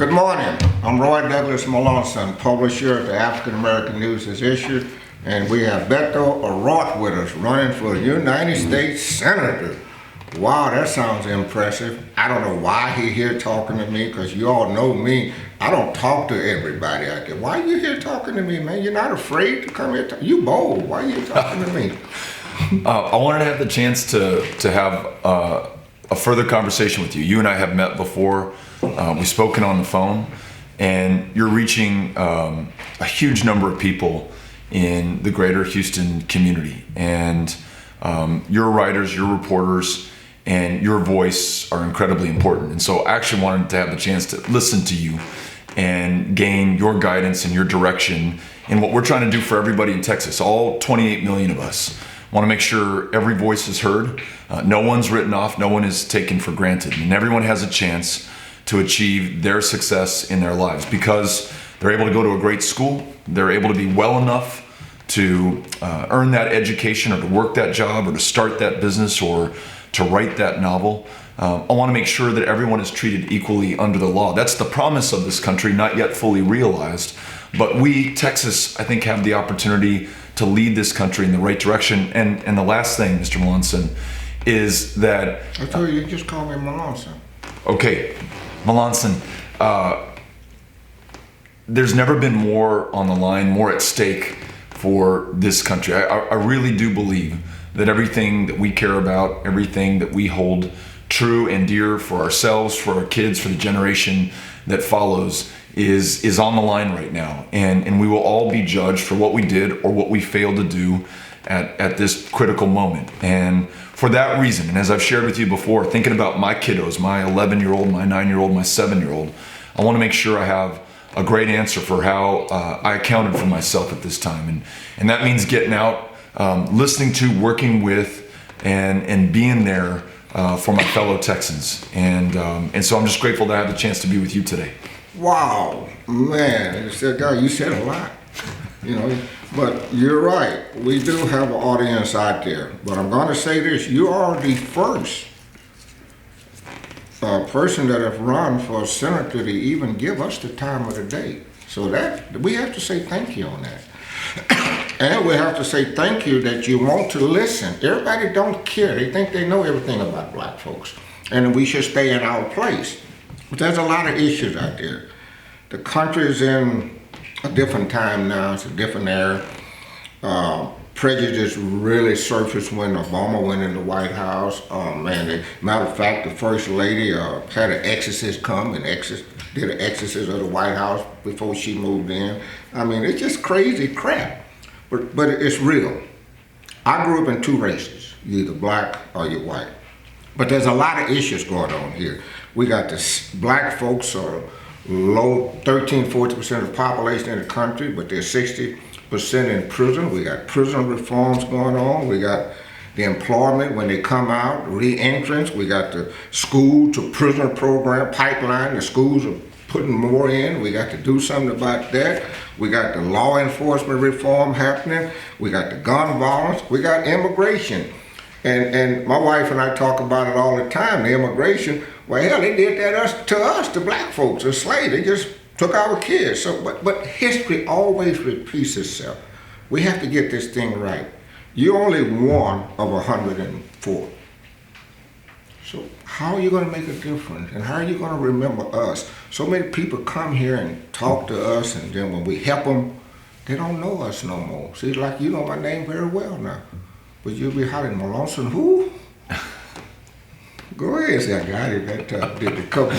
Good morning. I'm Roy Douglas Melanson, publisher of the African American News is Issued, and we have Beto O'Rourke with us running for United States Senator. Wow, that sounds impressive. I don't know why he's here talking to me, because you all know me. I don't talk to everybody out there. Why are you here talking to me, man? You're not afraid to come here? You bold. Why are you talking to me? I wanted to have the chance to have a further conversation with you. You and I have met before. We've spoken on the phone, and you're reaching a huge number of people in the greater Houston community. And your writers, your reporters, and your voice are incredibly important. And so I actually wanted to have the chance to listen to you and gain your guidance and your direction in what we're trying to do for everybody in Texas, all 28 million of us. Want to make sure every voice is heard. No one's written off, no one is taken for granted, and everyone has a chance to achieve their success in their lives because they're able to go to a great school, they're able to be well enough to earn that education or to work that job or to start that business or to write that novel. I want to make sure that everyone is treated equally under the law. That's the promise of this country, not yet fully realized. But we, Texas, I think, have the opportunity to lead this country in the right direction. And the last thing, Mr. Melanson, is that... I told you just call me Melanson. Okay, Melanson, there's never been more on the line, more at stake for this country. I really do believe that everything that we care about, everything that we hold true and dear for ourselves, for our kids, for the generation that follows is on the line right now. And we will all be judged for what we did or what we failed to do at this critical moment. And for that reason, and as I've shared with you before, thinking about my kiddos, my 11-year-old, my 9-year-old, my 7-year-old, I want to make sure I have a great answer for how I accounted for myself at this time. And that means getting out, listening to, working with, and being there for my fellow Texans. And so I'm just grateful to have the chance to be with you today. Wow, man, you said a lot, but you're right. We do have an audience out there. But I'm going to say this, you are the first person that have run for senator to even give us the time of the day. So that we have to say thank you on that. And we have to say thank you that you want to listen. Everybody don't care. They think they know everything about black folks. And we should stay in our place. But there's a lot of issues out there. The country is in a different time now. It's a different era. Prejudice really surfaced when Obama went in the White House. Matter of fact, the First Lady had an exorcist come and did an exorcism of the White House before she moved in. I mean, it's just crazy crap. But it's real. I grew up in two races. You're either black or you're white. But there's a lot of issues going on here. We got this, black folks are low, 13-14% of the population in the country, but they're 60% in prison. We got prison reforms going on. We got the employment when they come out, re-entrance. We got the school to prison program pipeline. The schools are putting more in. We got to do something about that. We got the law enforcement reform happening. We got the gun violence. We got immigration. And my wife and I talk about it all the time, the immigration. Well, hell, they did that to us, the black folks, the slaves. They just took our kids. So, but history always repeats itself. We have to get this thing right. You're only one of 104. So how are you going to make a difference? And how are you going to remember us? So many people come here and talk to us, and then when we help them, they don't know us no more. See, like, you know my name very well now. But you'll be hollering, Melanson, who? Go ahead, say I got it. That did a couple.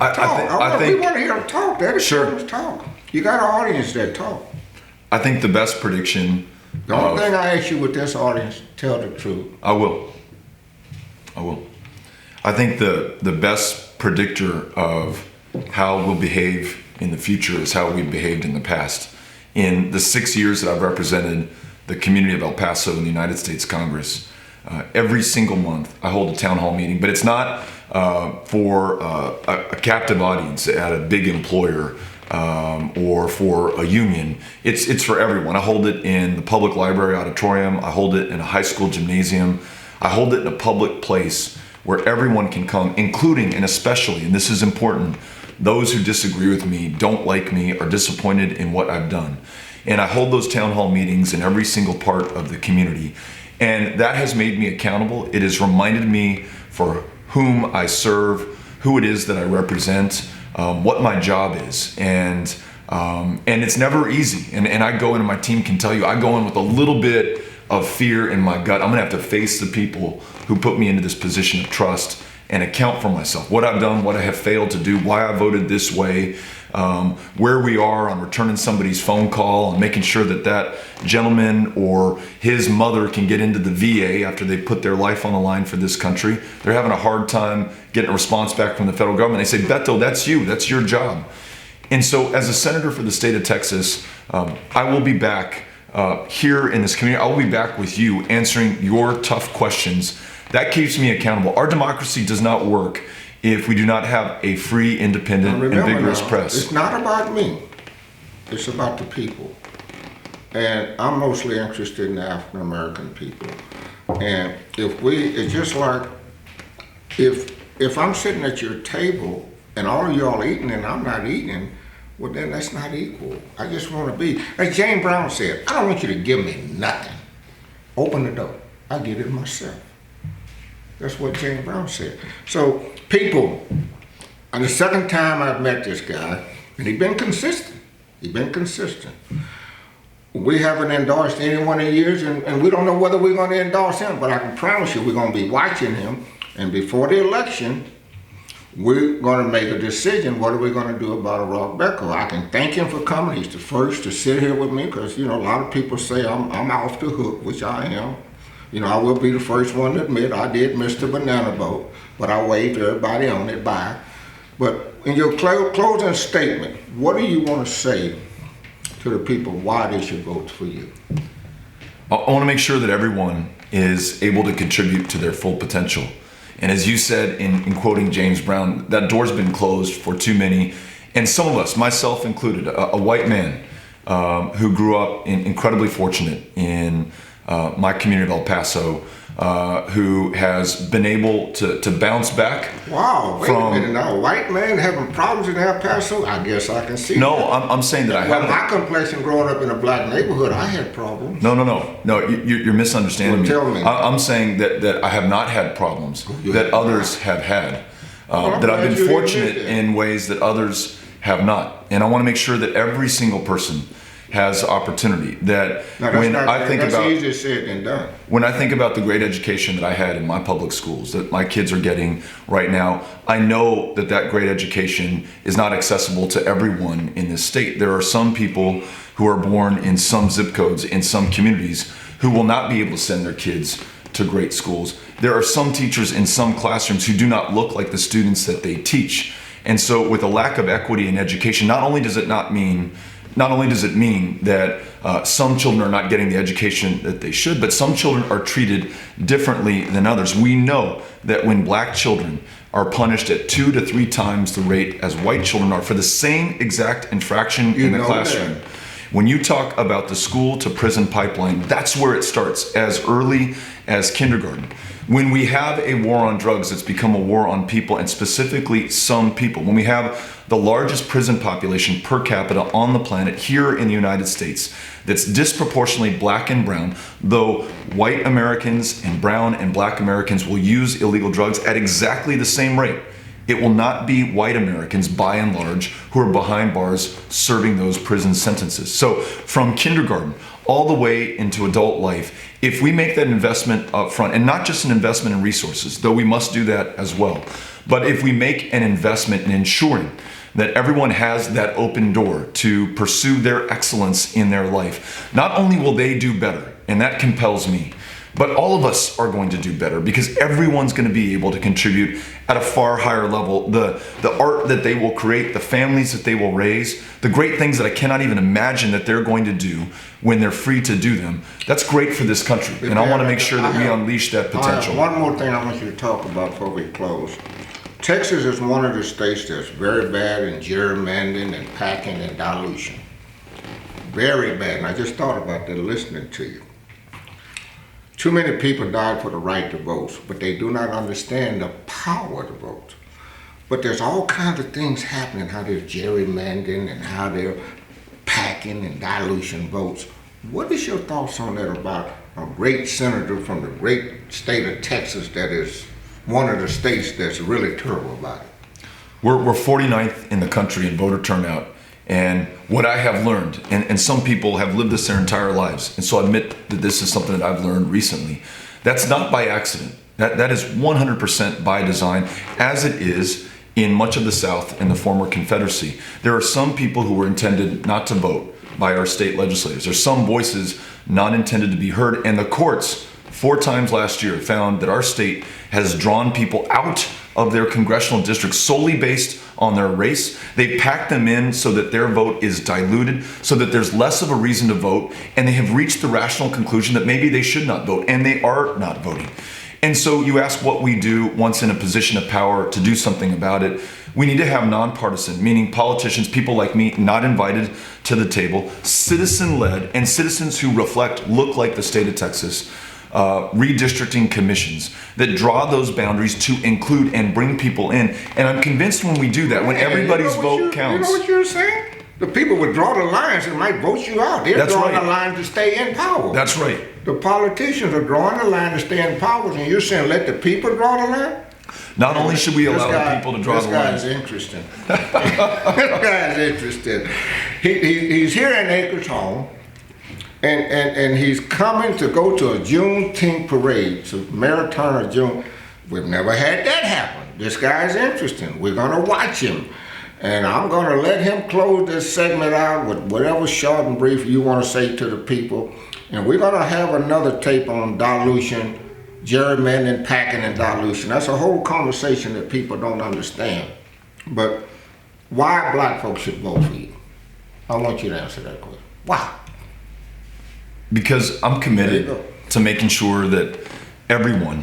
I think we want to hear them talk. That is sure. Talk. You got an audience that talk. I think the best prediction. The only thing I ask you with this audience, tell the truth. I will. I think the best predictor of how we'll behave in the future is how we've behaved in the past. In the 6 years that I've represented the community of El Paso in the United States Congress, every single month I hold a town hall meeting, but it's not for a captive audience at a big employer or for a union. It's for everyone. I hold it in the public library auditorium. I hold it in a high school gymnasium. I hold it in a public place where everyone can come, including and especially, and this is important, those who disagree with me, don't like me, are disappointed in what I've done. And I hold those town hall meetings in every single part of the community. And that has made me accountable. It has reminded me for whom I serve, who it is that I represent, what my job is. And it's never easy. And I go in, and my team can tell you, I go in with a little bit of fear in my gut. I'm gonna have to face the people who put me into this position of trust and account for myself, what I've done, what I have failed to do, why I voted this way, where we are on returning somebody's phone call and making sure that that gentleman or his mother can get into the VA after they put their life on the line for this country. They're having a hard time getting a response back from the federal government. They say, Beto, that's you, that's your job. And so as a senator for the state of Texas, I will be back here in this community. I will be back with you answering your tough questions. That keeps me accountable. Our democracy does not work if we do not have a free, independent, and vigorous press. It's not about me. It's about the people. And I'm mostly interested in the African American people. And it's just like, if I'm sitting at your table and all of y'all eating and I'm not eating, well then that's not equal. I just want to be, like James Brown said, I don't want you to give me nothing. Open the door. I get it myself. That's what James Brown said. So people, and the second time I've met this guy, and he's been consistent. We haven't endorsed anyone in years, and we don't know whether we're going to endorse him, but I can promise you we're going to be watching him, and before the election, we're going to make a decision. What are we going to do about Beto? I can thank him for coming. He's the first to sit here with me, because a lot of people say I'm off the hook, which I am. I will be the first one to admit I did miss the banana boat, but I waved everybody on it by. But in your closing statement, what do you want to say to the people why they should vote for you? I want to make sure that everyone is able to contribute to their full potential. And as you said in quoting James Brown, that door's been closed for too many. And some of us, myself included, a white man who grew up incredibly fortunate in my community of El Paso, who has been able to bounce back. Wow, wait a minute now, a white man having problems in El Paso? I guess I can see No, that. I'm saying that I haven't. My complexion growing up in a black neighborhood, I had problems. No, you're misunderstanding me. Tell me. I'm saying that I have not had problems that others have had. That I've been fortunate in ways that others have not. And I want to make sure that every single person has opportunity. That that's easier said than done. When I think about the great education that I had in my public schools that my kids are getting right now, I know that great education is not accessible to everyone in this state. There are some people who are born in some zip codes, in some communities, who will not be able to send their kids to great schools. There are some teachers in some classrooms who do not look like the students that they teach. And so with a lack of equity in education, not only does it mean that some children are not getting the education that they should, but some children are treated differently than others. We know that when black children are punished at 2 to 3 times the rate as white children are for the same exact infraction in the classroom. That. When you talk about the school to prison pipeline, that's where it starts, as early as kindergarten. When we have a war on drugs, it's become a war on people, and specifically some people. When we have the largest prison population per capita on the planet here in the United States that's disproportionately black and brown, though white Americans and brown and black Americans will use illegal drugs at exactly the same rate, it will not be white Americans, by and large, who are behind bars serving those prison sentences. So from kindergarten all the way into adult life, if we make that investment up front, and not just an investment in resources, though we must do that as well, but if we make an investment in ensuring that everyone has that open door to pursue their excellence in their life, not only will they do better, and that compels me, but all of us are going to do better, because everyone's going to be able to contribute at a far higher level. The art that they will create, the families that they will raise, the great things that I cannot even imagine that they're going to do when they're free to do them. That's great for this country, and I want to make sure that we unleash that potential. One more thing I want you to talk about before we close. Texas is one of the states that's very bad in gerrymandering and packing and dilution. Very bad, and I just thought about that listening to you. Too many people died for the right to vote, but they do not understand the power to vote. But there's all kinds of things happening, how they're gerrymandering and how they're packing and dilution votes. What is your thoughts on that about a great senator from the great state of Texas that is one of the states that's really terrible about it? We're 49th in the country in voter turnout. And what I have learned, and some people have lived this their entire lives, and so I admit that this is something that I've learned recently, that's not by accident. That is 100% by design, as it is in much of the South and the former Confederacy. There are some people who were intended not to vote by our state legislators. There's some voices not intended to be heard, and the courts 4 times last year found that our state has drawn people out of their congressional districts solely based on their race. They pack them in so that their vote is diluted, so that there's less of a reason to vote, and they have reached the rational conclusion that maybe they should not vote, and they are not voting. And so you ask what we do once in a position of power to do something about it. We need to have nonpartisan, meaning politicians, people like me, not invited to the table, citizen-led, and citizens who look like the state of Texas, redistricting commissions that draw those boundaries to include and bring people in. And I'm convinced when we do that, when everybody's vote counts. You know what you're saying? The people would draw the lines and might vote you out. They're drawing the line to stay in power. That's right. The politicians are drawing the line to stay in power, and you're saying let the people draw the line? Not only should we allow the people to draw the line. This guy's interesting. This guy's interesting. He's here in Acres Home. And he's coming to go to a Juneteenth parade, to Mayor Turner June. We've never had that happen. This guy's interesting. We're gonna watch him. And I'm gonna let him close this segment out with whatever short and brief you wanna say to the people. And we're gonna have another tape on dilution, gerrymandering, packing, and dilution. That's a whole conversation that people don't understand. But why black folks should vote for you? I want you to answer that question. Why? Because I'm committed to making sure that everyone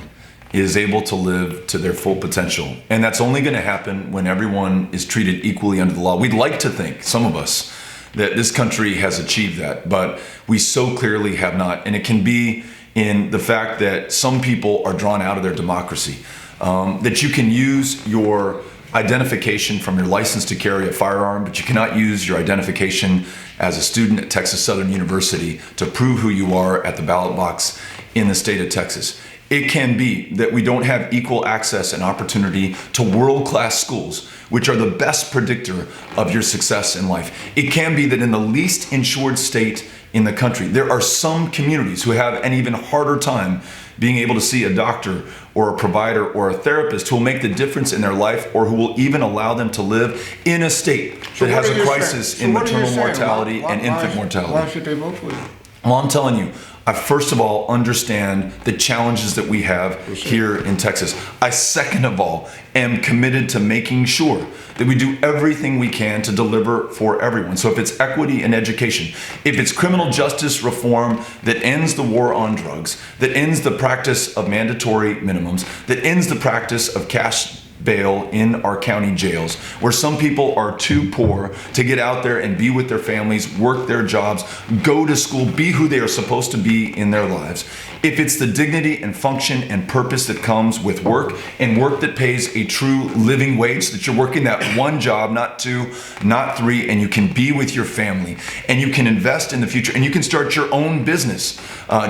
is able to live to their full potential. And that's only going to happen when everyone is treated equally under the law. We'd like to think, some of us, that this country has achieved that, but we so clearly have not. And it can be in the fact that some people are drawn out of their democracy, that you can use your identification from your license to carry a firearm, but you cannot use your identification as a student at Texas Southern University to prove who you are at the ballot box in the state of Texas. It can be that we don't have equal access and opportunity to world-class schools, which are the best predictor of your success in life. It can be that in the least insured state in the country, there are some communities who have an even harder time being able to see a doctor or a provider or a therapist who will make the difference in their life, or who will even allow them to live in a state that has a crisis in maternal mortality and infant mortality. Why should they vote for you? Well, I'm telling you, I first of all understand the challenges that we have here in Texas. I second of all am committed to making sure that we do everything we can to deliver for everyone. So if it's equity in education, if it's criminal justice reform that ends the war on drugs, that ends the practice of mandatory minimums, that ends the practice of cash bail in our county jails, where some people are too poor to get out there and be with their families, work their jobs, go to school, be who they are supposed to be in their lives. If it's the dignity and function and purpose that comes with work, and work that pays a true living wage, so that you're working that one job, not 2, not 3, and you can be with your family, and you can invest in the future, and you can start your own business,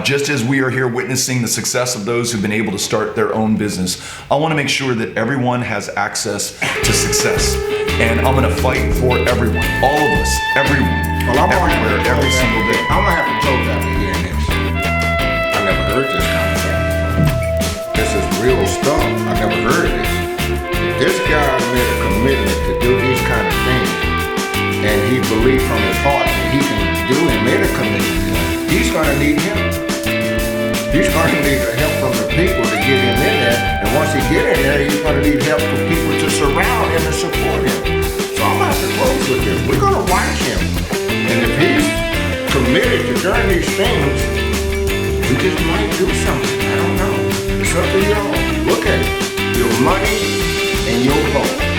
just as we are here witnessing the success of those who've been able to start their own business. I want to make sure that everyone has access to success, and I'm going to fight for everyone, all of us, everyone, everywhere, every single day. I'm gonna have to close out the hearing this. I never heard this concept. This is real stuff. I never heard this. This guy made a commitment to do these kind of things, and he believed from his heart that he can do and made a commitment. He's gonna need help. He's gonna need the help from the people to get him in there, and once he get in there, he's gonna need help from people to surround him and support him. So I'm gonna have to close with him. We're gonna watch him, and if he's committed to doing these things, we just might do something. I don't know. It's up to y'all. Look at it. Your money and your vote.